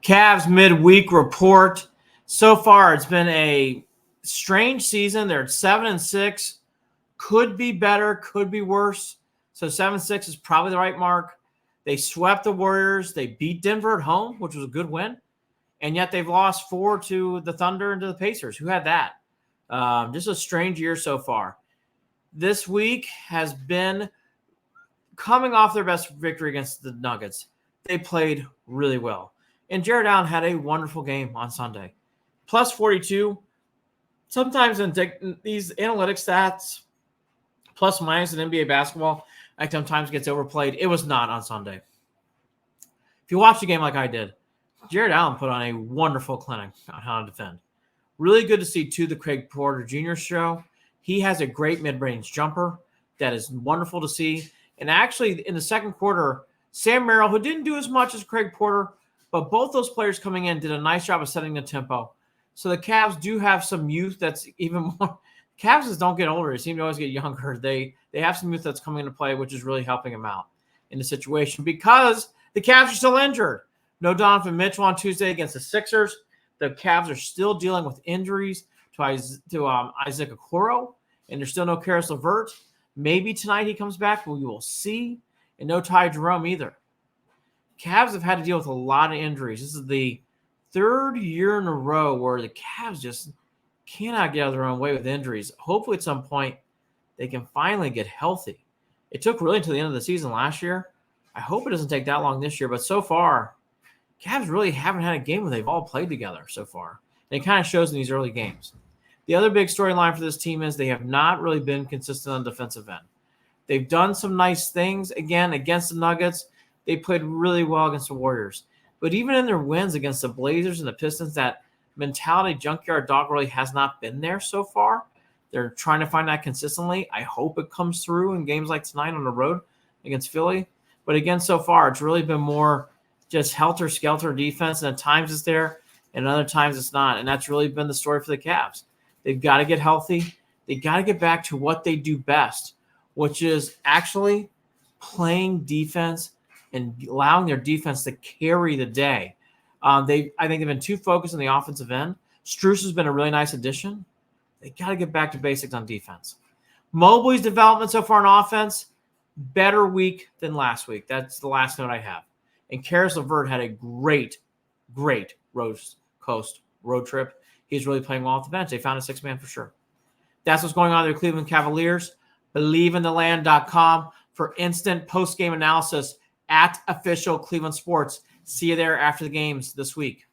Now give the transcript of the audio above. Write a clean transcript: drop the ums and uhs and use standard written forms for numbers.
Cavs midweek report. So far, it's been a strange season. They're at 7-6. Could be better, could be worse. So 7-6 is probably the right mark. They swept the Warriors. They beat Denver at home, which was a good win. And yet they've lost 4 to the Thunder and to the Pacers. Who had that? Just a strange year so far. This week has been coming off their best victory against the Nuggets. They played really well. And Jared Allen had a wonderful game on Sunday. Plus 42. Sometimes in these analytic stats, plus minus in NBA basketball, like sometimes gets overplayed. It was not on Sunday. If you watch the game like I did, Jared Allen put on a wonderful clinic on how to defend. Really good to see, too, the Craig Porter Jr. show. He has a great mid-range jumper that is wonderful to see. And actually, in the second quarter, Sam Merrill, who didn't do as much as Craig Porter, but both those players coming in did a nice job of setting the tempo. So the Cavs do have some youth that's even more – Cavs just don't get older. They seem to always get younger. They have some youth that's coming into play, which is really helping them out in the situation because the Cavs are still injured. No Donovan Mitchell on Tuesday against the Sixers. The Cavs are still dealing with injuries to Isaac Okoro, and there's still no Karis LeVert. Maybe tonight he comes back, but we will see. And no Ty Jerome either. Cavs have had to deal with a lot of injuries. This is the third year in a row where the Cavs just cannot get out of their own way with injuries. Hopefully at some point they can finally get healthy. It took really until the end of the season last year. I hope it doesn't take that long this year, but so far, Cavs really haven't had a game where they've all played together so far. And it kind of shows in these early games. The other big storyline for this team is they have not really been consistent on the defensive end. They've done some nice things, again, against the Nuggets. They played really well against the Warriors. But even in their wins against the Blazers and the Pistons, that mentality junkyard dog really has not been there so far. They're trying to find that consistently. I hope it comes through in games like tonight on the road against Philly. But again, so far, it's really been more just helter-skelter defense, and at times it's there, and other times it's not. And that's really been the story for the Cavs. They've got to get healthy. They've got to get back to what they do best, which is actually playing defense and allowing their defense to carry the day. I think they've been too focused on the offensive end. Strus has been a really nice addition. They got to get back to basics on defense. Mobley's development so far on offense, better week than last week. That's the last note I have. And Karis LeVert had a great Coast road trip. He's really playing well off the bench. They found a six-man for sure. That's what's going on with the Cleveland Cavaliers. BelieveInTheLand.com for instant post-game analysis at Official Cleveland Sports. See you there after the games this week.